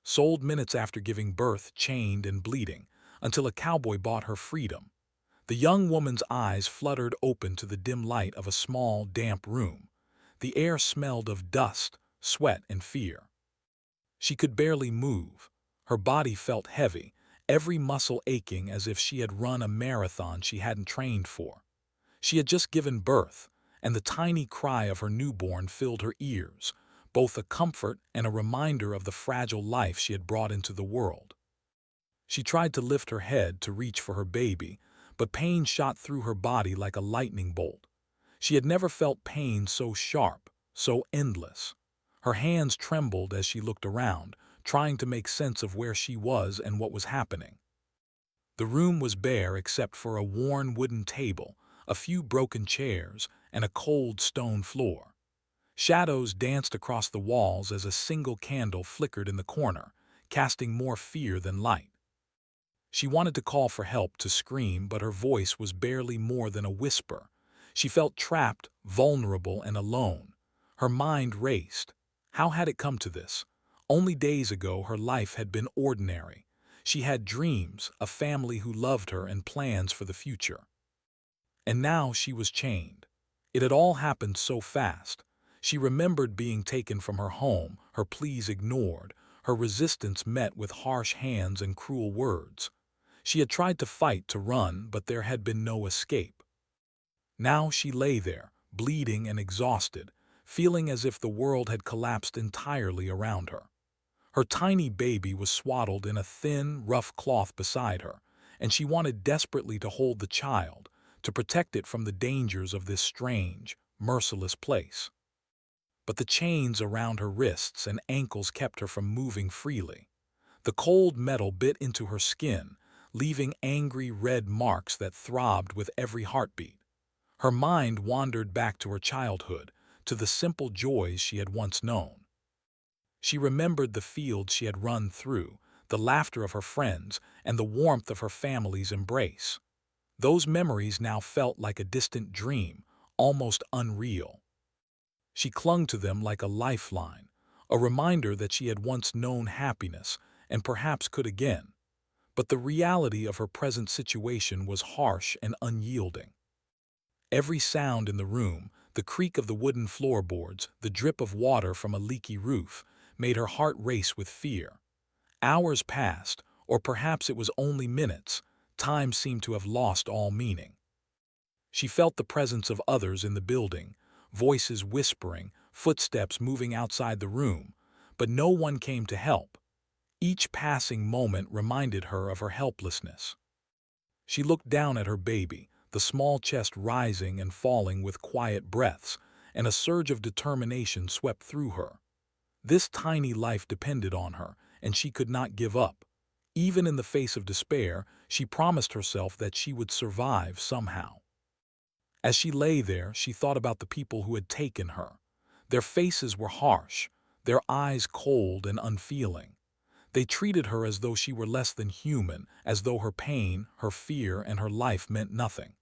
sold minutes after giving birth, chained and bleeding, until a cowboy bought her freedom. The young woman's eyes fluttered open to the dim light of a small, damp room. The air smelled of dust, sweat, and fear. She could barely move. Her body felt heavy, every muscle aching as if she had run a marathon she hadn't trained for. She had just given birth, and the tiny cry of her newborn filled her ears, both a comfort and a reminder of the fragile life she had brought into the world. She tried to lift her head to reach for her baby, but pain shot through her body like a lightning bolt. She had never felt pain so sharp, so endless. Her hands trembled as she looked around, trying to make sense of where she was and what was happening. The room was bare except for a worn wooden table, a few broken chairs, and a cold stone floor. Shadows danced across the walls as a single candle flickered in the corner, casting more fear than light. She wanted to call for help, to scream, but her voice was barely more than a whisper. She felt trapped, vulnerable, and alone. Her mind raced. How had it come to this? Only days ago her life had been ordinary. She had dreams, a family who loved her, and plans for the future. And now she was chained. It had all happened so fast. She remembered being taken from her home, her pleas ignored, her resistance met with harsh hands and cruel words. She had tried to fight, to run, but there had been no escape. Now she lay there, bleeding and exhausted, feeling as if the world had collapsed entirely around her. Her tiny baby was swaddled in a thin, rough cloth beside her, and she wanted desperately to hold the child, to protect it from the dangers of this strange, merciless place. But the chains around her wrists and ankles kept her from moving freely. The cold metal bit into her skin, leaving angry red marks that throbbed with every heartbeat. Her mind wandered back to her childhood, to the simple joys she had once known. She remembered the fields she had run through, the laughter of her friends, and the warmth of her family's embrace. Those memories now felt like a distant dream, almost unreal. She clung to them like a lifeline, a reminder that she had once known happiness and perhaps could again. But the reality of her present situation was harsh and unyielding. Every sound in the room, the creak of the wooden floorboards, the drip of water from a leaky roof, made her heart race with fear. Hours passed, or perhaps it was only minutes. Time seemed to have lost all meaning. She felt the presence of others in the building, voices whispering, footsteps moving outside the room, but no one came to help. Each passing moment reminded her of her helplessness. She looked down at her baby, the small chest rising and falling with quiet breaths, and a surge of determination swept through her. This tiny life depended on her, and she could not give up. Even in the face of despair, she promised herself that she would survive somehow. As she lay there, she thought about the people who had taken her. Their faces were harsh, their eyes cold and unfeeling. They treated her as though she were less than human, as though her pain, her fear, and her life meant nothing.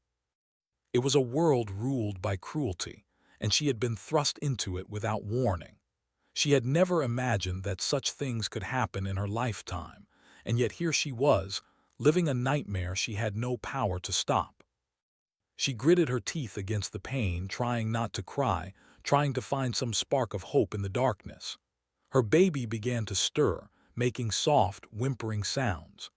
It was a world ruled by cruelty, and she had been thrust into it without warning. She had never imagined that such things could happen in her lifetime, and yet here she was, living a nightmare she had no power to stop. She gritted her teeth against the pain, trying not to cry, trying to find some spark of hope in the darkness. Her baby began to stir, making soft, whimpering sounds.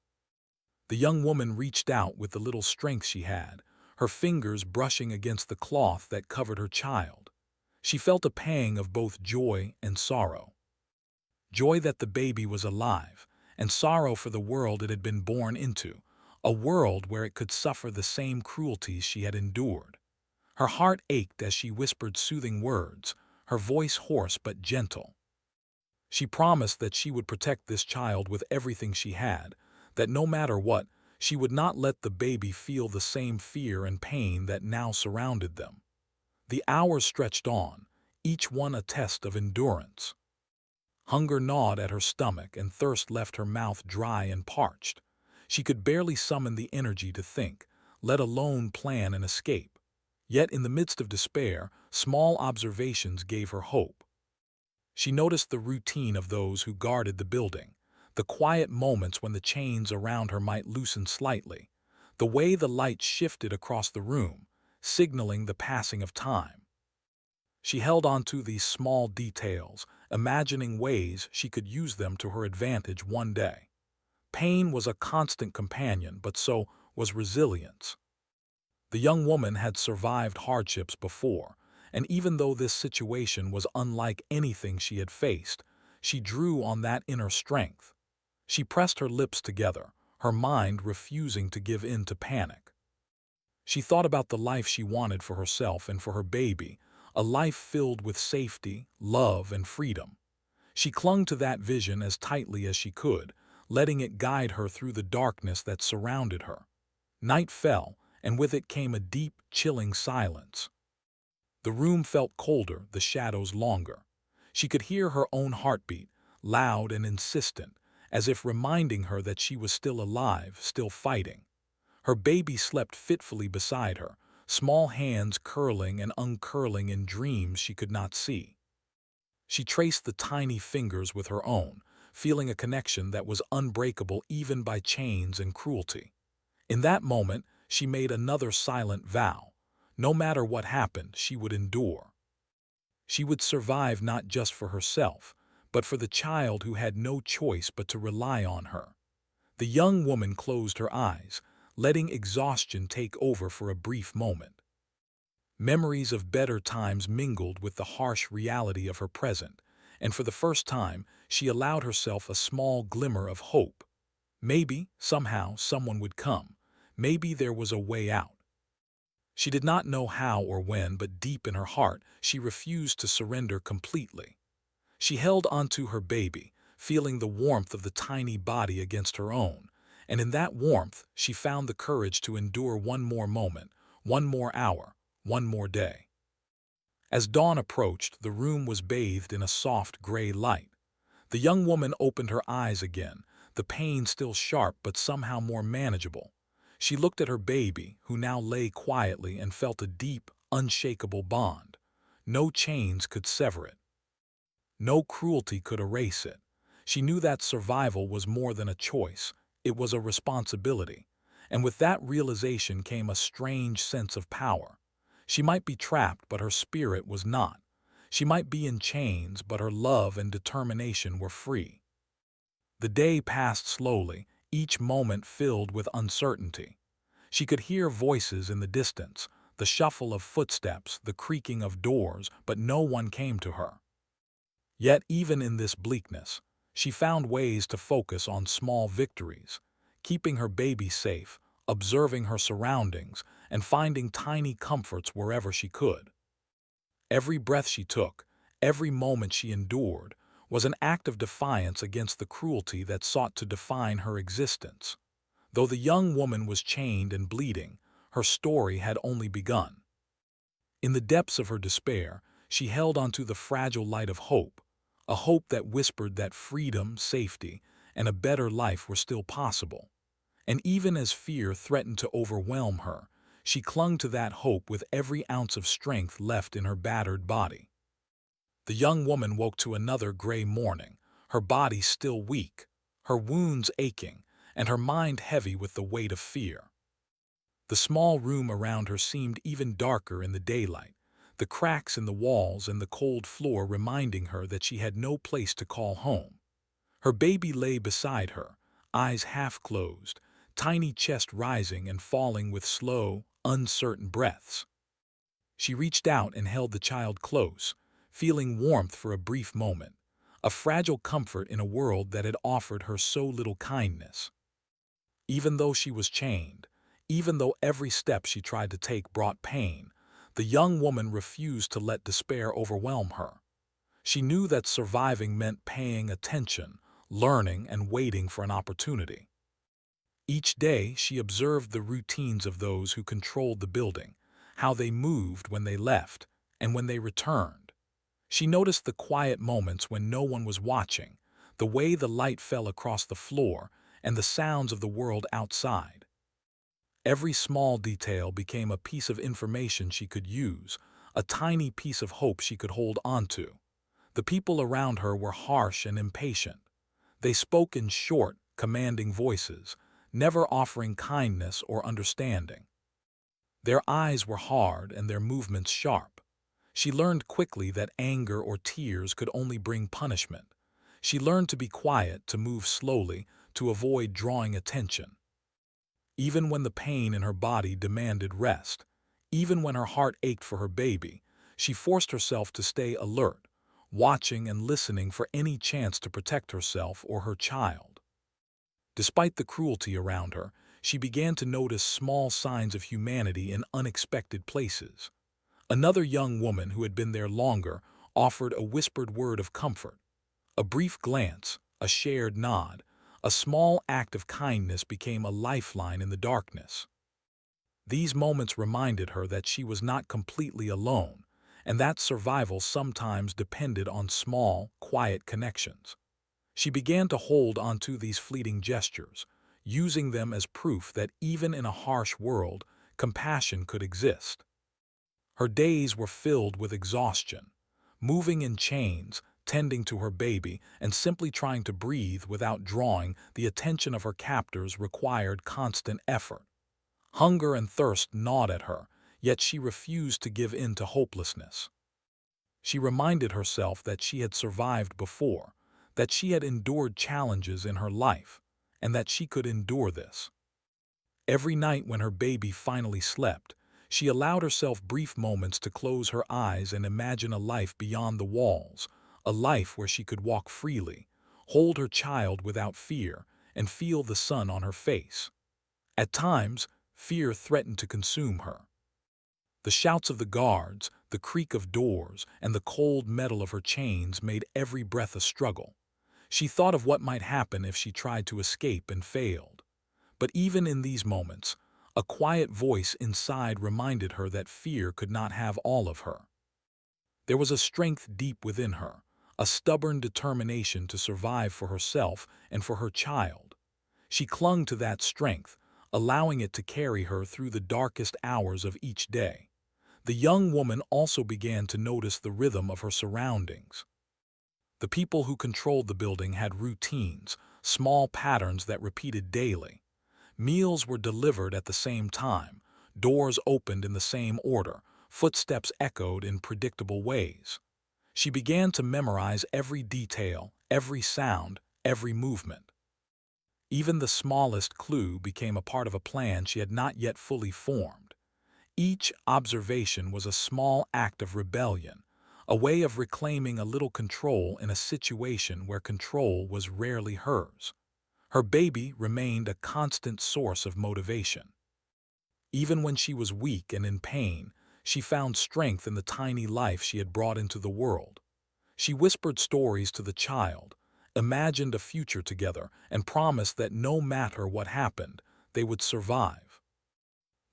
The young woman reached out with the little strength she had, her fingers brushing against the cloth that covered her child. She felt a pang of both joy and sorrow. Joy that the baby was alive, and sorrow for the world it had been born into, a world where it could suffer the same cruelties she had endured. Her heart ached as she whispered soothing words, her voice hoarse but gentle. She promised that she would protect this child with everything she had, that no matter what, she would not let the baby feel the same fear and pain that now surrounded them. The hours stretched on, each one a test of endurance. Hunger gnawed at her stomach and thirst left her mouth dry and parched. She could barely summon the energy to think, let alone plan an escape. Yet in the midst of despair, small observations gave her hope. She noticed the routine of those who guarded the building, the quiet moments when the chains around her might loosen slightly, the way the light shifted across the room, signaling the passing of time. She held on to these small details, imagining ways she could use them to her advantage one day. Pain was a constant companion, but so was resilience. The young woman had survived hardships before, and even though this situation was unlike anything she had faced, she drew on that inner strength. She pressed her lips together, her mind refusing to give in to panic. She thought about the life she wanted for herself and for her baby, a life filled with safety, love, and freedom. She clung to that vision as tightly as she could, letting it guide her through the darkness that surrounded her. Night fell, and with it came a deep, chilling silence. The room felt colder, the shadows longer. She could hear her own heartbeat, loud and insistent, as if reminding her that she was still alive, still fighting. Her baby slept fitfully beside her, small hands curling and uncurling in dreams she could not see. She traced the tiny fingers with her own, feeling a connection that was unbreakable even by chains and cruelty. In that moment, she made another silent vow. No matter what happened, she would endure. She would survive not just for herself, but for the child who had no choice but to rely on her. The young woman closed her eyes, letting exhaustion take over for a brief moment. Memories of better times mingled with the harsh reality of her present, and for the first time, she allowed herself a small glimmer of hope. Maybe, somehow, someone would come. Maybe there was a way out. She did not know how or when, but deep in her heart, she refused to surrender completely. She held onto her baby, feeling the warmth of the tiny body against her own, and in that warmth she found the courage to endure one more moment, one more hour, one more day. As dawn approached, the room was bathed in a soft gray light. The young woman opened her eyes again, the pain still sharp but somehow more manageable. She looked at her baby, who now lay quietly, and felt a deep, unshakable bond. No chains could sever it. No cruelty could erase it. She knew that survival was more than a choice, it was a responsibility. And with that realization came a strange sense of power. She might be trapped, but her spirit was not. She might be in chains, but her love and determination were free. The day passed slowly, each moment filled with uncertainty. She could hear voices in the distance, the shuffle of footsteps, the creaking of doors, but no one came to her. Yet even in this bleakness, she found ways to focus on small victories, keeping her baby safe, observing her surroundings, and finding tiny comforts wherever she could. Every breath she took, every moment she endured, was an act of defiance against the cruelty that sought to define her existence. Though the young woman was chained and bleeding, her story had only begun. In the depths of her despair, she held onto the fragile light of hope, a hope that whispered that freedom, safety, and a better life were still possible. And even as fear threatened to overwhelm her, she clung to that hope with every ounce of strength left in her battered body. The young woman woke to another gray morning, her body still weak, her wounds aching, and her mind heavy with the weight of fear. The small room around her seemed even darker in the daylight, the cracks in the walls and the cold floor reminding her that she had no place to call home. Her baby lay beside her, eyes half closed, tiny chest rising and falling with slow, uncertain breaths. She reached out and held the child close, feeling warmth for a brief moment, a fragile comfort in a world that had offered her so little kindness. Even though she was chained, even though every step she tried to take brought pain, the young woman refused to let despair overwhelm her. She knew that surviving meant paying attention, learning, and waiting for an opportunity. Each day she observed the routines of those who controlled the building, how they moved when they left, and when they returned. She noticed the quiet moments when no one was watching, the way the light fell across the floor, and the sounds of the world outside. Every small detail became a piece of information she could use, a tiny piece of hope she could hold onto. The people around her were harsh and impatient. They spoke in short, commanding voices, never offering kindness or understanding. Their eyes were hard and their movements sharp. She learned quickly that anger or tears could only bring punishment. She learned to be quiet, to move slowly, to avoid drawing attention. Even when the pain in her body demanded rest, even when her heart ached for her baby, she forced herself to stay alert, watching and listening for any chance to protect herself or her child. Despite the cruelty around her, she began to notice small signs of humanity in unexpected places. Another young woman who had been there longer offered a whispered word of comfort. A brief glance, a shared nod, a small act of kindness became a lifeline in the darkness. These moments reminded her that she was not completely alone, and that survival sometimes depended on small, quiet connections. She began to hold onto these fleeting gestures, using them as proof that even in a harsh world, compassion could exist. Her days were filled with exhaustion, moving in chains, tending to her baby, and simply trying to breathe without drawing the attention of her captors required constant effort. Hunger and thirst gnawed at her, yet she refused to give in to hopelessness. She reminded herself that she had survived before, that she had endured challenges in her life, and that she could endure this. Every night when her baby finally slept, she allowed herself brief moments to close her eyes and imagine a life beyond the walls, a life where she could walk freely, hold her child without fear, and feel the sun on her face. At times, fear threatened to consume her. The shouts of the guards, the creak of doors, and the cold metal of her chains made every breath a struggle. She thought of what might happen if she tried to escape and failed. But even in these moments, a quiet voice inside reminded her that fear could not have all of her. There was a strength deep within her, a stubborn determination to survive for herself and for her child. She clung to that strength, allowing it to carry her through the darkest hours of each day. The young woman also began to notice the rhythm of her surroundings. The people who controlled the building had routines, small patterns that repeated daily. Meals were delivered at the same time, doors opened in the same order, footsteps echoed in predictable ways. She began to memorize every detail, every sound, every movement. Even the smallest clue became a part of a plan she had not yet fully formed. Each observation was a small act of rebellion, a way of reclaiming a little control in a situation where control was rarely hers. Her baby remained a constant source of motivation. Even when she was weak and in pain, she found strength in the tiny life she had brought into the world. She whispered stories to the child, imagined a future together, and promised that no matter what happened, they would survive.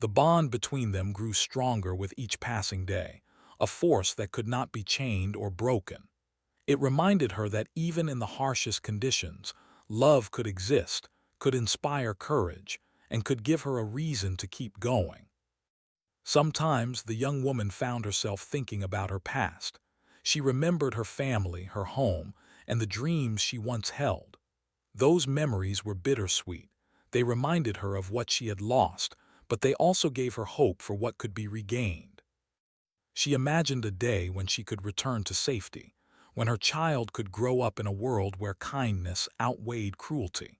The bond between them grew stronger with each passing day, a force that could not be chained or broken. It reminded her that even in the harshest conditions, love could exist, could inspire courage, and could give her a reason to keep going. Sometimes the young woman found herself thinking about her past. She remembered her family, her home, and the dreams she once held. Those memories were bittersweet. They reminded her of what she had lost, but they also gave her hope for what could be regained. She imagined a day when she could return to safety, when her child could grow up in a world where kindness outweighed cruelty.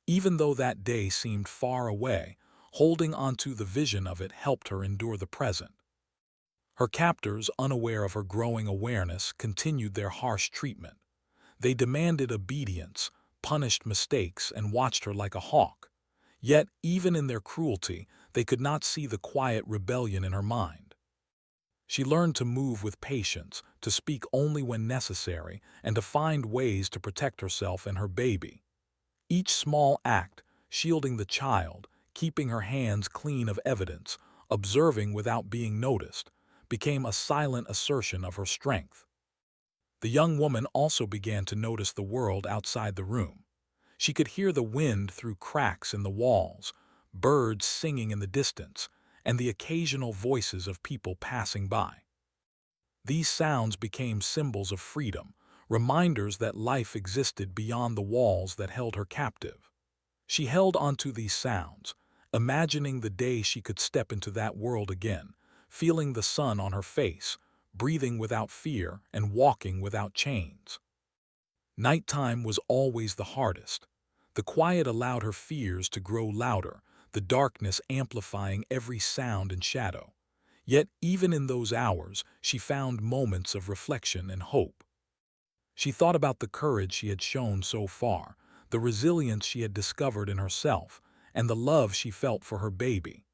Even though that day seemed far away, holding onto the vision of it helped her endure the present. Her captors, unaware of her growing awareness, continued their harsh treatment. They demanded obedience, punished mistakes, and watched her like a hawk. Yet, even in their cruelty, they could not see the quiet rebellion in her mind. She learned to move with patience, to speak only when necessary, and to find ways to protect herself and her baby. Each small act, shielding the child, keeping her hands clean of evidence, observing without being noticed, became a silent assertion of her strength. The young woman also began to notice the world outside the room. She could hear the wind through cracks in the walls, birds singing in the distance, and the occasional voices of people passing by. These sounds became symbols of freedom, reminders that life existed beyond the walls that held her captive. She held onto these sounds, imagining the day she could step into that world again, feeling the sun on her face, breathing without fear and walking without chains. Nighttime was always the hardest. The quiet allowed her fears to grow louder, the darkness amplifying every sound and shadow. Yet, even in those hours, she found moments of reflection and hope. She thought about the courage she had shown so far, the resilience she had discovered in herself, and the love she felt for her baby.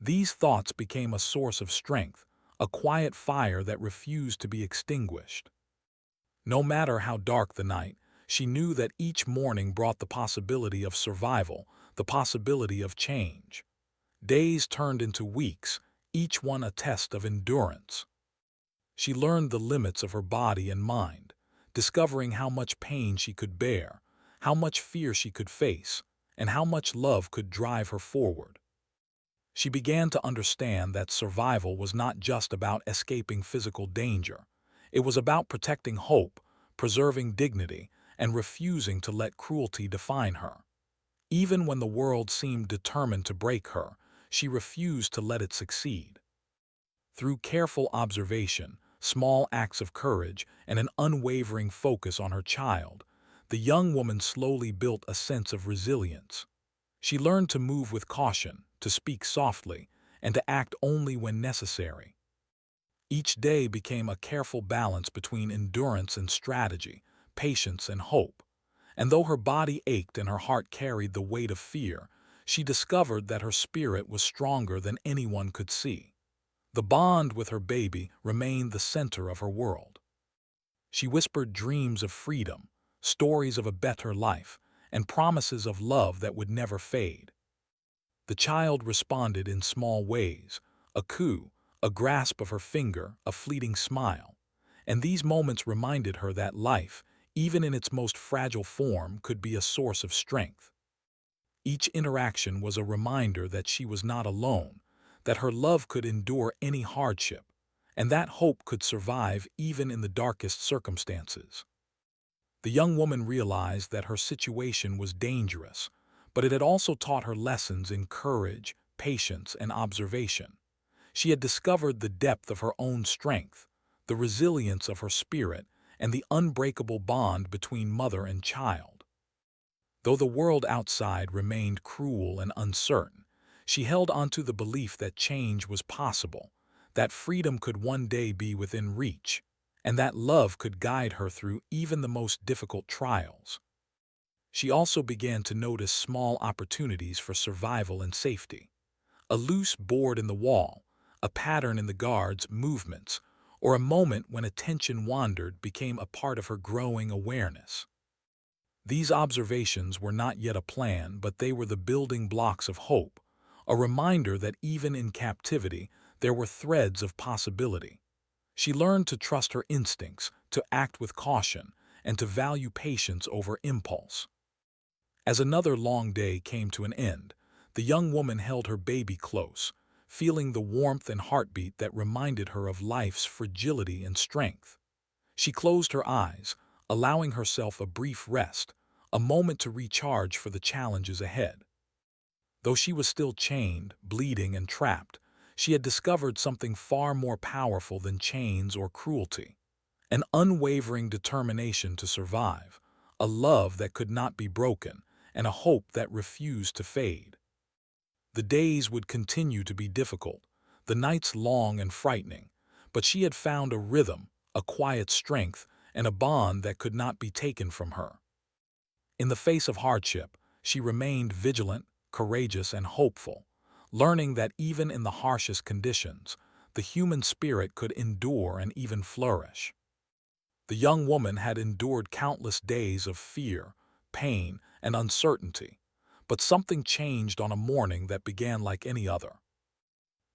These thoughts became a source of strength, a quiet fire that refused to be extinguished. No matter how dark the night, she knew that each morning brought the possibility of survival, the possibility of change. Days turned into weeks, each one a test of endurance. She learned the limits of her body and mind, discovering how much pain she could bear, how much fear she could face, and how much love could drive her forward. She began to understand that survival was not just about escaping physical danger. It was about protecting hope, preserving dignity, and refusing to let cruelty define her. Even when the world seemed determined to break her, she refused to let it succeed. Through careful observation, small acts of courage, and an unwavering focus on her child, the young woman slowly built a sense of resilience. She learned to move with caution, to speak softly, and to act only when necessary. Each day became a careful balance between endurance and strategy, patience and hope. And though her body ached and her heart carried the weight of fear, she discovered that her spirit was stronger than anyone could see. The bond with her baby remained the center of her world. She whispered dreams of freedom, stories of a better life, and promises of love that would never fade. The child responded in small ways, a coo, a grasp of her finger, a fleeting smile. And these moments reminded her that life, even in its most fragile form, could be a source of strength. Each interaction was a reminder that she was not alone, that her love could endure any hardship, and that hope could survive even in the darkest circumstances. The young woman realized that her situation was dangerous, but it had also taught her lessons in courage, patience, and observation. She had discovered the depth of her own strength, the resilience of her spirit, and the unbreakable bond between mother and child. Though the world outside remained cruel and uncertain, she held onto the belief that change was possible, that freedom could one day be within reach, and that love could guide her through even the most difficult trials. She also began to notice small opportunities for survival and safety. A loose board in the wall, a pattern in the guard's movements, or a moment when attention wandered became a part of her growing awareness. These observations were not yet a plan, but they were the building blocks of hope, a reminder that even in captivity there were threads of possibility. She learned to trust her instincts, to act with caution, and to value patience over impulse. As another long day came to an end, the young woman held her baby close, feeling the warmth and heartbeat that reminded her of life's fragility and strength. She closed her eyes, allowing herself a brief rest, a moment to recharge for the challenges ahead. Though she was still chained, bleeding, and trapped, she had discovered something far more powerful than chains or cruelty: an unwavering determination to survive, a love that could not be broken, and a hope that refused to fade. The days would continue to be difficult, the nights long and frightening, but she had found a rhythm, a quiet strength, and a bond that could not be taken from her. In the face of hardship, she remained vigilant, courageous, and hopeful, learning that even in the harshest conditions, the human spirit could endure and even flourish. The young woman had endured countless days of fear, pain, and uncertainty, but something changed on a morning that began like any other.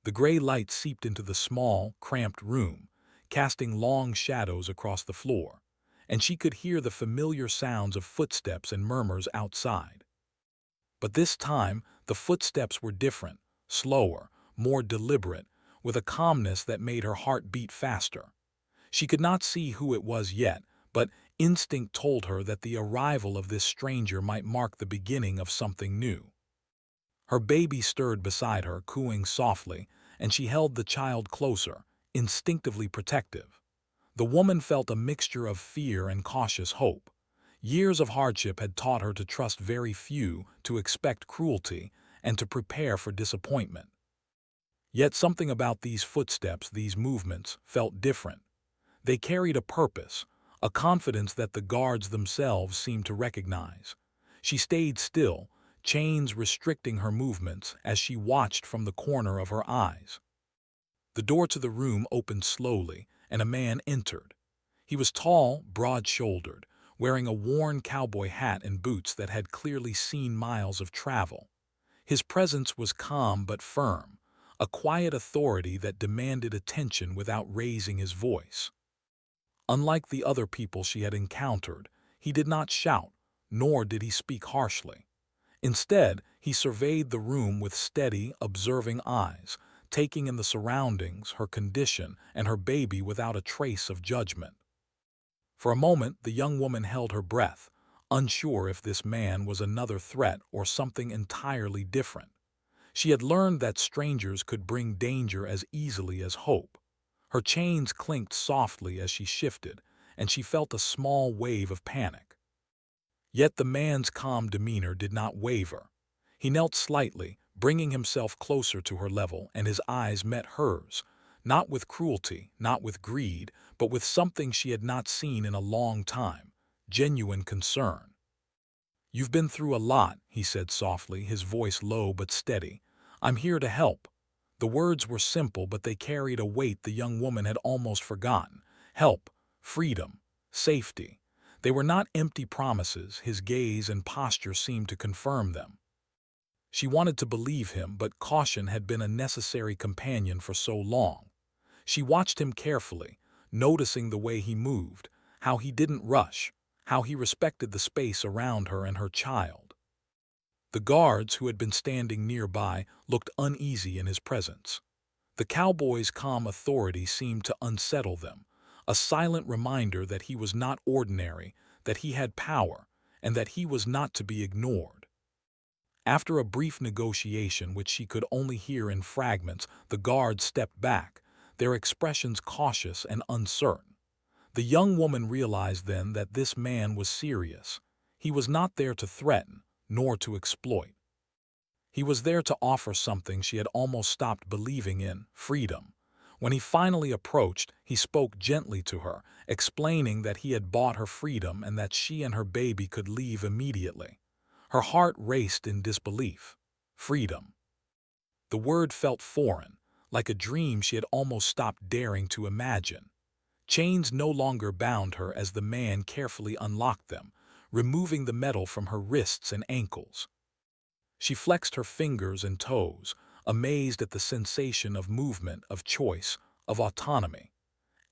The gray light seeped into the small, cramped room, casting long shadows across the floor, and she could hear the familiar sounds of footsteps and murmurs outside. But this time, the footsteps were different, slower, more deliberate, with a calmness that made her heart beat faster. She could not see who it was yet, but Instinct told her that the arrival of this stranger might mark the beginning of something new. Her baby stirred beside her, cooing softly, and she held the child closer, instinctively protective. The woman felt a mixture of fear and cautious hope. Years of hardship had taught her to trust very few, to expect cruelty, and to prepare for disappointment. Yet something about these footsteps, these movements, felt different. They carried a purpose, a confidence that the guards themselves seemed to recognize. She stayed still, chains restricting her movements as she watched from the corner of her eyes. The door to the room opened slowly, and a man entered. He was tall, broad-shouldered, wearing a worn cowboy hat and boots that had clearly seen miles of travel. His presence was calm but firm, a quiet authority that demanded attention without raising his voice. Unlike the other people she had encountered, he did not shout, nor did he speak harshly. Instead, he surveyed the room with steady, observing eyes, taking in the surroundings, her condition, and her baby without a trace of judgment. For a moment, the young woman held her breath, unsure if this man was another threat or something entirely different. She had learned that strangers could bring danger as easily as hope. Her chains clinked softly as she shifted, and she felt a small wave of panic. Yet the man's calm demeanor did not waver. He knelt slightly, bringing himself closer to her level, and his eyes met hers, not with cruelty, not with greed, but with something she had not seen in a long time, genuine concern. "You've been through a lot," he said softly, his voice low but steady. "I'm here to help." The words were simple, but they carried a weight the young woman had almost forgotten. Help, freedom, safety. They were not empty promises, his gaze and posture seemed to confirm them. She wanted to believe him, but caution had been a necessary companion for so long. She watched him carefully, noticing the way he moved, how he didn't rush, how he respected the space around her and her child. The guards, who had been standing nearby, looked uneasy in his presence. The cowboy's calm authority seemed to unsettle them, a silent reminder that he was not ordinary, that he had power, and that he was not to be ignored. After a brief negotiation which she could only hear in fragments, the guards stepped back, their expressions cautious and uncertain. The young woman realized then that this man was serious. He was not there to threaten, nor to exploit. He was there to offer something she had almost stopped believing in: freedom. When he finally approached, he spoke gently to her, explaining that he had bought her freedom and that she and her baby could leave immediately. Her heart raced in disbelief. Freedom. The word felt foreign, like a dream she had almost stopped daring to imagine. Chains no longer bound her as the man carefully unlocked them, removing the metal from her wrists and ankles. She flexed her fingers and toes, amazed at the sensation of movement, of choice, of autonomy.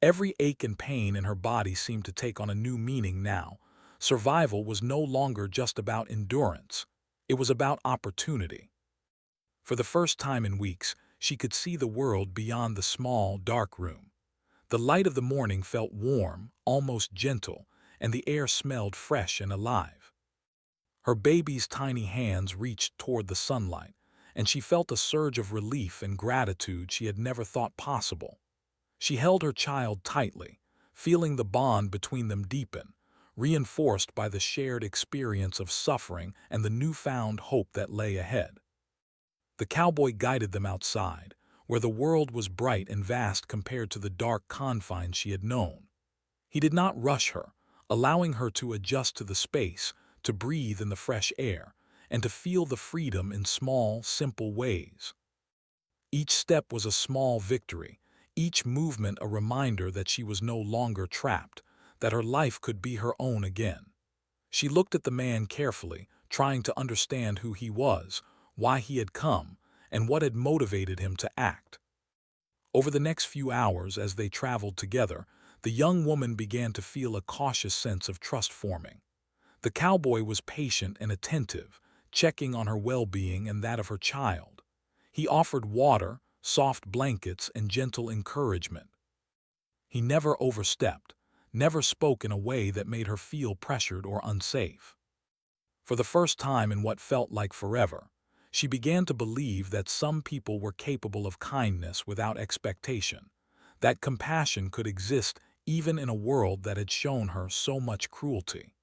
Every ache and pain in her body seemed to take on a new meaning now. Survival was no longer just about endurance. It was about opportunity. For the first time in weeks, she could see the world beyond the small, dark room. The light of the morning felt warm, almost gentle, and the air smelled fresh and alive. Her baby's tiny hands reached toward the sunlight, and she felt a surge of relief and gratitude she had never thought possible. She held her child tightly, feeling the bond between them deepen, reinforced by the shared experience of suffering and the newfound hope that lay ahead. The cowboy guided them outside, where the world was bright and vast compared to the dark confines she had known. He did not rush her, allowing her to adjust to the space, to breathe in the fresh air, and to feel the freedom in small, simple ways. Each step was a small victory, each movement a reminder that she was no longer trapped, that her life could be her own again. She looked at the man carefully, trying to understand who he was, why he had come, and what had motivated him to act. Over the next few hours, as they traveled together, the young woman began to feel a cautious sense of trust forming. The cowboy was patient and attentive, checking on her well-being and that of her child. He offered water, soft blankets, and gentle encouragement. He never overstepped, never spoke in a way that made her feel pressured or unsafe. For the first time in what felt like forever, she began to believe that some people were capable of kindness without expectation, that compassion could exist even in a world that had shown her so much cruelty.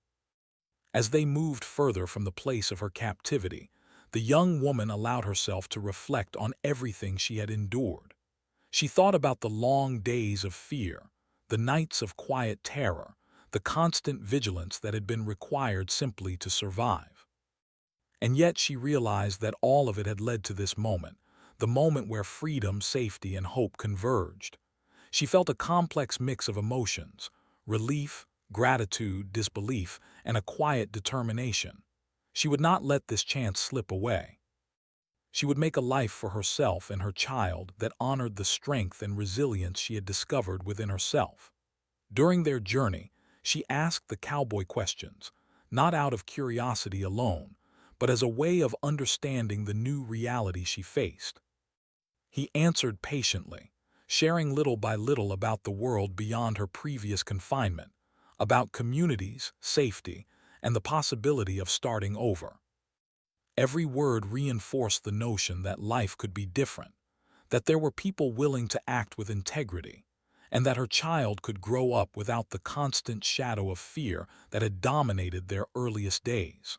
As they moved further from the place of her captivity, the young woman allowed herself to reflect on everything she had endured. She thought about the long days of fear, the nights of quiet terror, the constant vigilance that had been required simply to survive. And yet she realized that all of it had led to this moment, the moment where freedom, safety, and hope converged. She felt a complex mix of emotions: relief, gratitude, disbelief, and a quiet determination. She would not let this chance slip away. She would make a life for herself and her child that honored the strength and resilience she had discovered within herself. During their journey, she asked the cowboy questions, not out of curiosity alone, but as a way of understanding the new reality she faced. He answered patiently, sharing little by little about the world beyond her previous confinement, about communities, safety, and the possibility of starting over. Every word reinforced the notion that life could be different, that there were people willing to act with integrity, and that her child could grow up without the constant shadow of fear that had dominated their earliest days.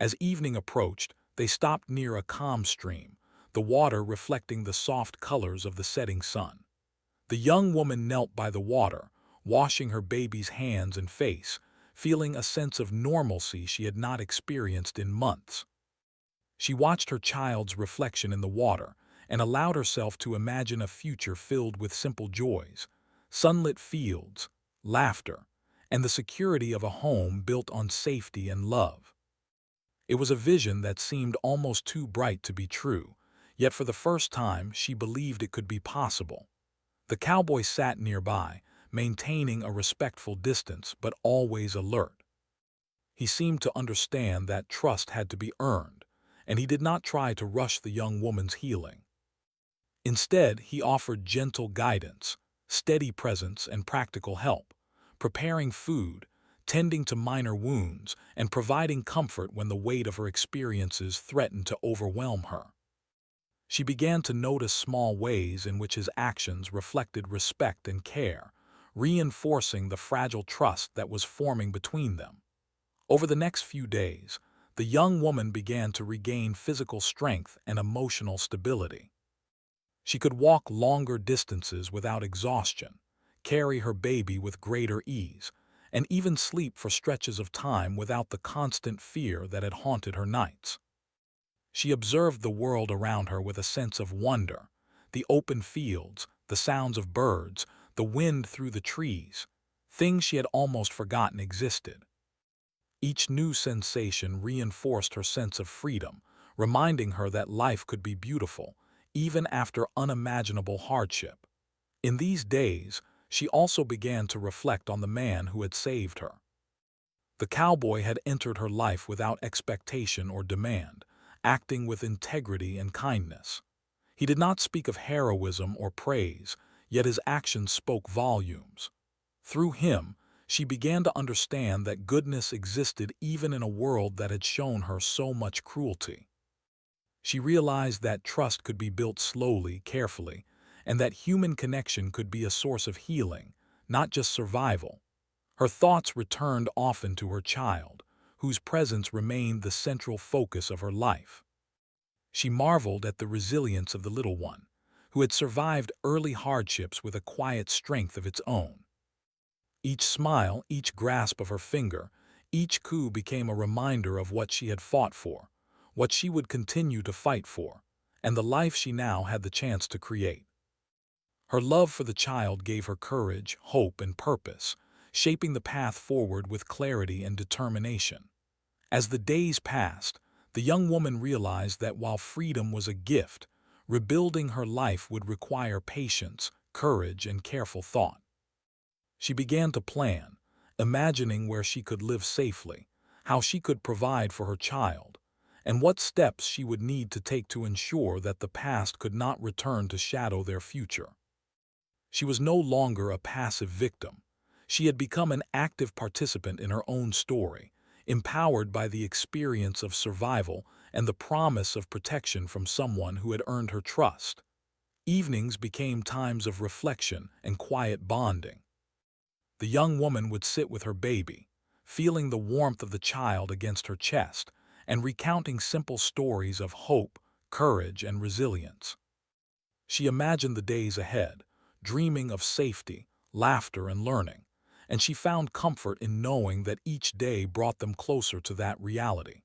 As evening approached, they stopped near a calm stream, the water reflecting the soft colors of the setting sun. The young woman knelt by the water, washing her baby's hands and face, feeling a sense of normalcy she had not experienced in months. She watched her child's reflection in the water and allowed herself to imagine a future filled with simple joys: sunlit fields, laughter, and the security of a home built on safety and love. It was a vision that seemed almost too bright to be true, yet for the first time she believed it could be possible. The cowboy sat nearby, maintaining a respectful distance but always alert. He seemed to understand that trust had to be earned, and he did not try to rush the young woman's healing. Instead, he offered gentle guidance, steady presence, and practical help, preparing food, tending to minor wounds, and providing comfort when the weight of her experiences threatened to overwhelm her. She began to notice small ways in which his actions reflected respect and care, reinforcing the fragile trust that was forming between them. Over the next few days, the young woman began to regain physical strength and emotional stability. She could walk longer distances without exhaustion, carry her baby with greater ease, and even sleep for stretches of time without the constant fear that had haunted her nights. She observed the world around her with a sense of wonder: the open fields, the sounds of birds, the wind through the trees, things she had almost forgotten existed. Each new sensation reinforced her sense of freedom, reminding her that life could be beautiful, even after unimaginable hardship. In these days, she also began to reflect on the man who had saved her. The cowboy had entered her life without expectation or demand, acting with integrity and kindness. He did not speak of heroism or praise, yet his actions spoke volumes. Through him, she began to understand that goodness existed even in a world that had shown her so much cruelty. She realized that trust could be built slowly, carefully, and that human connection could be a source of healing, not just survival. Her thoughts returned often to her child, whose presence remained the central focus of her life. She marveled at the resilience of the little one, who had survived early hardships with a quiet strength of its own. Each smile, each grasp of her finger, each coup became a reminder of what she had fought for, what she would continue to fight for, and the life she now had the chance to create. Her love for the child gave her courage, hope, and purpose, shaping the path forward with clarity and determination. As the days passed, the young woman realized that while freedom was a gift, rebuilding her life would require patience, courage, and careful thought. She began to plan, imagining where she could live safely, how she could provide for her child, and what steps she would need to take to ensure that the past could not return to shadow their future. She was no longer a passive victim. She had become an active participant in her own story, empowered by the experience of survival and the promise of protection from someone who had earned her trust. Evenings became times of reflection and quiet bonding. The young woman would sit with her baby, feeling the warmth of the child against her chest and recounting simple stories of hope, courage, and resilience. She imagined the days ahead, dreaming of safety, laughter, and learning, and she found comfort in knowing that each day brought them closer to that reality.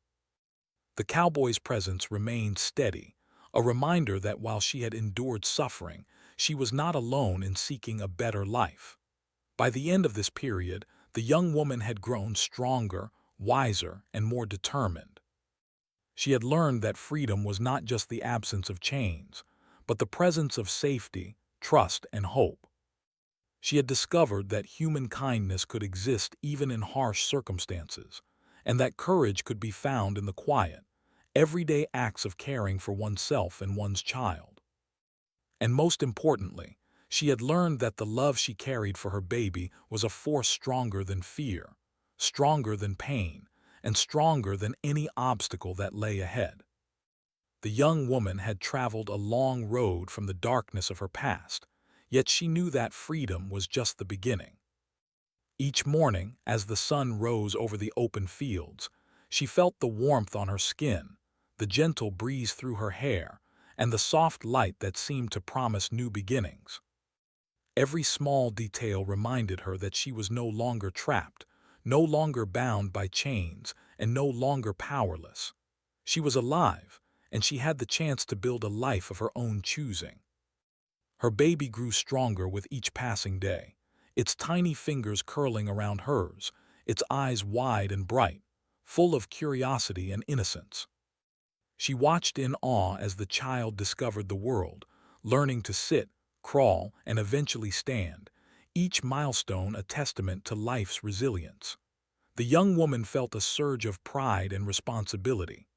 The cowboy's presence remained steady, a reminder that while she had endured suffering, she was not alone in seeking a better life. By the end of this period, the young woman had grown stronger, wiser, and more determined. She had learned that freedom was not just the absence of chains, but the presence of safety, trust, and hope. She had discovered that human kindness could exist even in harsh circumstances, and that courage could be found in the quiet, everyday acts of caring for oneself and one's child. And most importantly, she had learned that the love she carried for her baby was a force stronger than fear, stronger than pain, and stronger than any obstacle that lay ahead. The young woman had traveled a long road from the darkness of her past, yet she knew that freedom was just the beginning. Each morning, as the sun rose over the open fields, she felt the warmth on her skin, the gentle breeze through her hair, and the soft light that seemed to promise new beginnings. Every small detail reminded her that she was no longer trapped, no longer bound by chains, and no longer powerless. She was alive, and she had the chance to build a life of her own choosing. Her baby grew stronger with each passing day, its tiny fingers curling around hers, its eyes wide and bright, full of curiosity and innocence. She watched in awe as the child discovered the world, learning to sit, crawl, and eventually stand, each milestone a testament to life's resilience. The young woman felt a surge of pride and responsibility.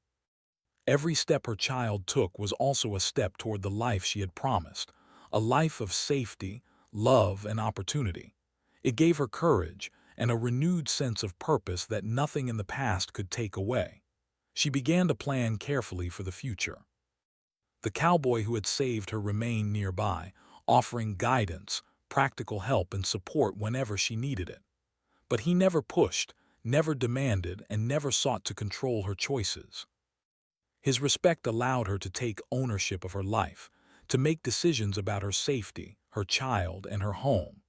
Every step her child took was also a step toward the life she had promised, a life of safety, love, and opportunity. It gave her courage and a renewed sense of purpose that nothing in the past could take away. She began to plan carefully for the future. The cowboy who had saved her remained nearby, offering guidance, practical help, and support whenever she needed it. But he never pushed, never demanded, and never sought to control her choices. His respect allowed her to take ownership of her life, to make decisions about her safety, her child, and her home.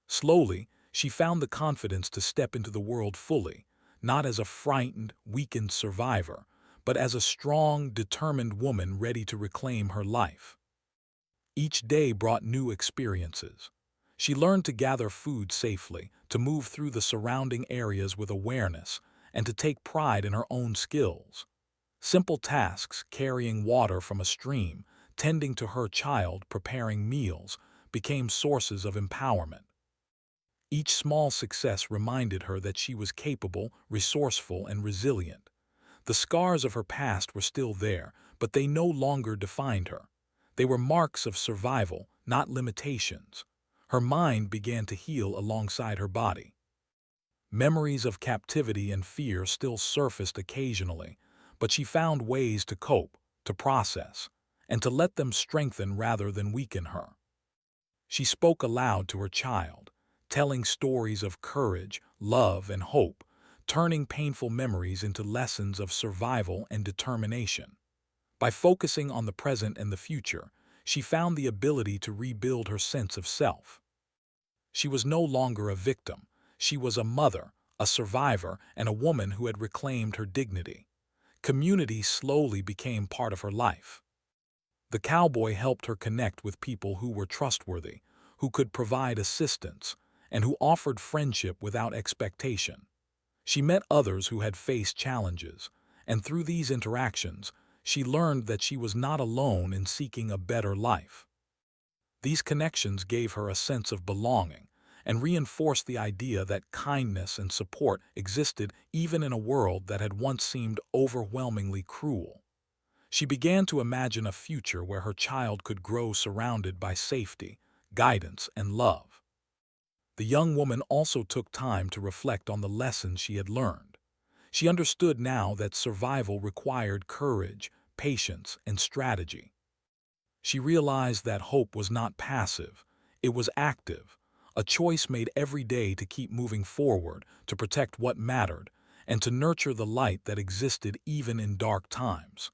Slowly, she found the confidence to step into the world fully, not as a frightened, weakened survivor, but as a strong, determined woman ready to reclaim her life. Each day brought new experiences. She learned to gather food safely, to move through the surrounding areas with awareness, and to take pride in her own skills. Simple tasks, carrying water from a stream, tending to her child, preparing meals, became sources of empowerment. Each small success reminded her that she was capable, resourceful, and resilient. The scars of her past were still there, but they no longer defined her. They were marks of survival, not limitations. Her mind began to heal alongside her body. Memories of captivity and fear still surfaced occasionally, but she found ways to cope, to process, and to let them strengthen rather than weaken her. She spoke aloud to her child, telling stories of courage, love, and hope, turning painful memories into lessons of survival and determination. By focusing on the present and the future, she found the ability to rebuild her sense of self. She was no longer a victim. She was a mother, a survivor, and a woman who had reclaimed her dignity. Community slowly became part of her life. The cowboy helped her connect with people who were trustworthy, who could provide assistance, and who offered friendship without expectation. She met others who had faced challenges, and through these interactions, she learned that she was not alone in seeking a better life. These connections gave her a sense of belonging and reinforced the idea that kindness and support existed even in a world that had once seemed overwhelmingly cruel. She began to imagine a future where her child could grow surrounded by safety, guidance, and love. The young woman also took time to reflect on the lessons she had learned. She understood now that survival required courage, patience, and strategy. She realized that hope was not passive, it was active, a choice made every day to keep moving forward, to protect what mattered, and to nurture the light that existed even in dark times.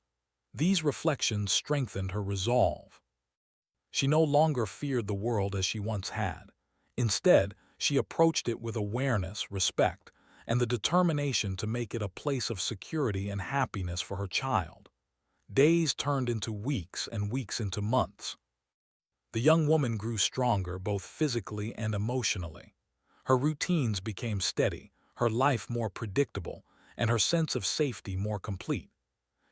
These reflections strengthened her resolve. She no longer feared the world as she once had. Instead, she approached it with awareness, respect, and the determination to make it a place of security and happiness for her child. Days turned into weeks and weeks into months. The young woman grew stronger both physically and emotionally. Her routines became steady, her life more predictable, and her sense of safety more complete.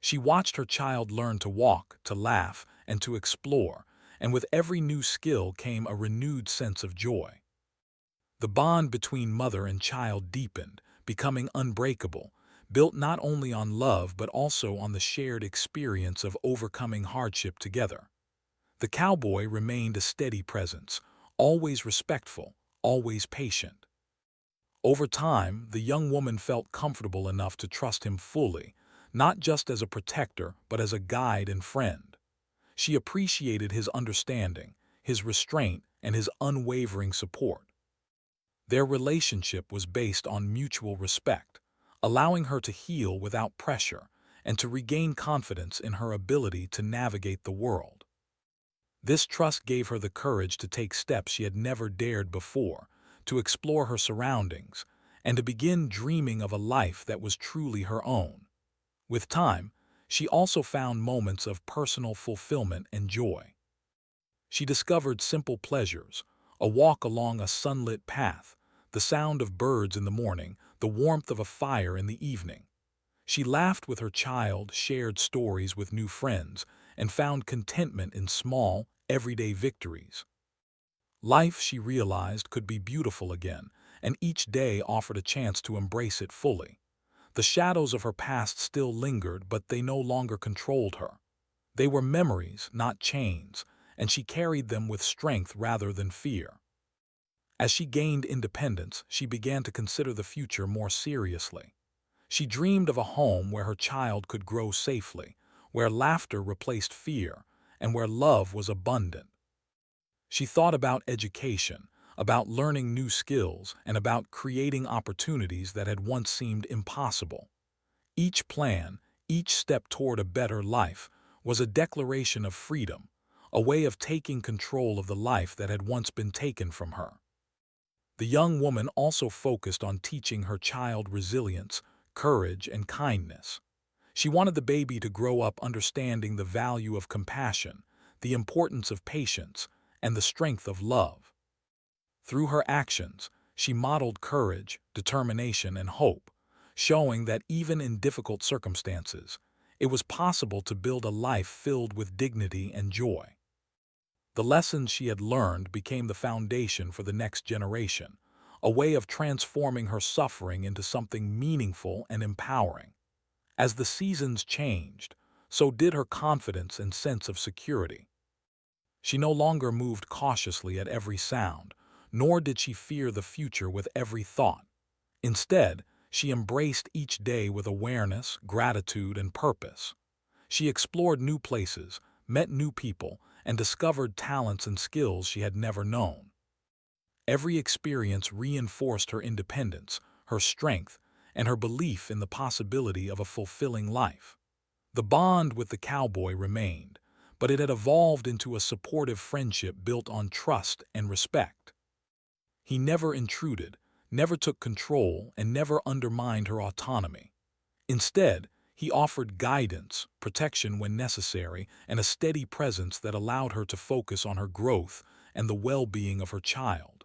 She watched her child learn to walk, to laugh, and to explore, and with every new skill came a renewed sense of joy. The bond between mother and child deepened, becoming unbreakable, built not only on love but also on the shared experience of overcoming hardship together. The cowboy remained a steady presence, always respectful, always patient. Over time, the young woman felt comfortable enough to trust him fully, not just as a protector but as a guide and friend. She appreciated his understanding, his restraint, and his unwavering support. Their relationship was based on mutual respect, allowing her to heal without pressure and to regain confidence in her ability to navigate the world. This trust gave her the courage to take steps she had never dared before, to explore her surroundings, and to begin dreaming of a life that was truly her own. With time, she also found moments of personal fulfillment and joy. She discovered simple pleasures, a walk along a sunlit path, the sound of birds in the morning, the warmth of a fire in the evening. She laughed with her child, shared stories with new friends, and found contentment in small, everyday victories. Life, she realized, could be beautiful again, and each day offered a chance to embrace it fully. The shadows of her past still lingered, but they no longer controlled her. They were memories, not chains, and she carried them with strength rather than fear. As she gained independence, she began to consider the future more seriously. She dreamed of a home where her child could grow safely, where laughter replaced fear, and where love was abundant. She thought about education, about learning new skills, and about creating opportunities that had once seemed impossible. Each plan, each step toward a better life, was a declaration of freedom, a way of taking control of the life that had once been taken from her. The young woman also focused on teaching her child resilience, courage, and kindness. She wanted the baby to grow up understanding the value of compassion, the importance of patience, and the strength of love. Through her actions, she modeled courage, determination, and hope, showing that even in difficult circumstances, it was possible to build a life filled with dignity and joy. The lessons she had learned became the foundation for the next generation, a way of transforming her suffering into something meaningful and empowering. As the seasons changed, so did her confidence and sense of security. She no longer moved cautiously at every sound, nor did she fear the future with every thought. Instead, she embraced each day with awareness, gratitude, and purpose. She explored new places, met new people, and discovered talents and skills she had never known. Every experience reinforced her independence, her strength, and her belief in the possibility of a fulfilling life. The bond with the cowboy remained, but it had evolved into a supportive friendship built on trust and respect. He never intruded, never took control, and never undermined her autonomy. Instead, he offered guidance, protection when necessary, and a steady presence that allowed her to focus on her growth and the well-being of her child.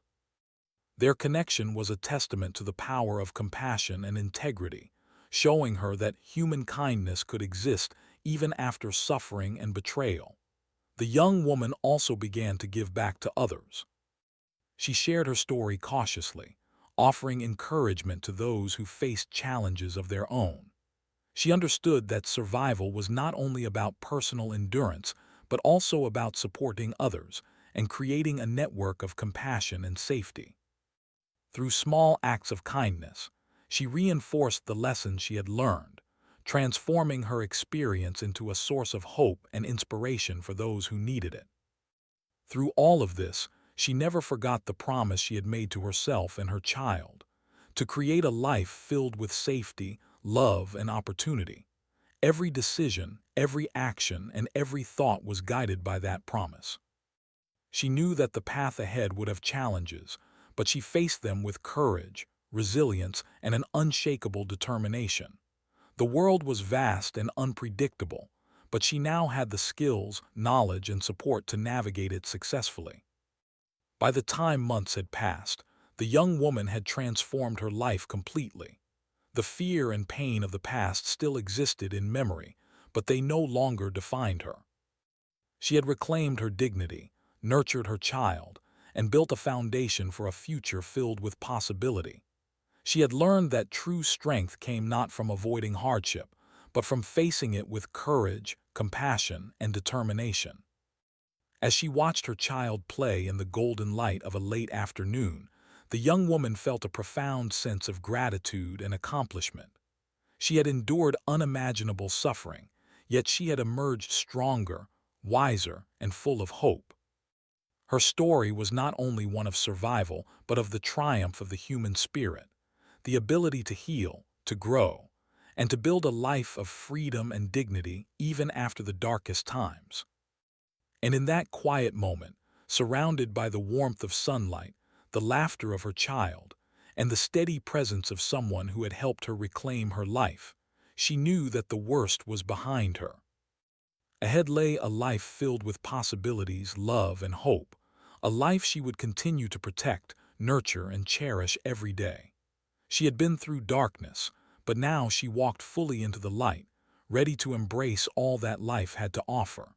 Their connection was a testament to the power of compassion and integrity, showing her that human kindness could exist even after suffering and betrayal. The young woman also began to give back to others. She shared her story cautiously, offering encouragement to those who faced challenges of their own. She understood that survival was not only about personal endurance, but also about supporting others and creating a network of compassion and safety. Through small acts of kindness, she reinforced the lessons she had learned, transforming her experience into a source of hope and inspiration for those who needed it. Through all of this, she never forgot the promise she had made to herself and her child, to create a life filled with safety, love, and opportunity. Every decision, every action, and every thought was guided by that promise. She knew that the path ahead would have challenges, but she faced them with courage, resilience, and an unshakable determination. The world was vast and unpredictable, but she now had the skills, knowledge, and support to navigate it successfully. By the time months had passed, the young woman had transformed her life completely. The fear and pain of the past still existed in memory, but they no longer defined her. She had reclaimed her dignity, nurtured her child, and built a foundation for a future filled with possibility. She had learned that true strength came not from avoiding hardship, but from facing it with courage, compassion, and determination. As she watched her child play in the golden light of a late afternoon, the young woman felt a profound sense of gratitude and accomplishment. She had endured unimaginable suffering, yet she had emerged stronger, wiser, and full of hope. Her story was not only one of survival, but of the triumph of the human spirit, the ability to heal, to grow, and to build a life of freedom and dignity even after the darkest times. And in that quiet moment, surrounded by the warmth of sunlight, the laughter of her child, and the steady presence of someone who had helped her reclaim her life, she knew that the worst was behind her. Ahead lay a life filled with possibilities, love, and hope, a life she would continue to protect, nurture, and cherish every day. She had been through darkness, but now she walked fully into the light, ready to embrace all that life had to offer.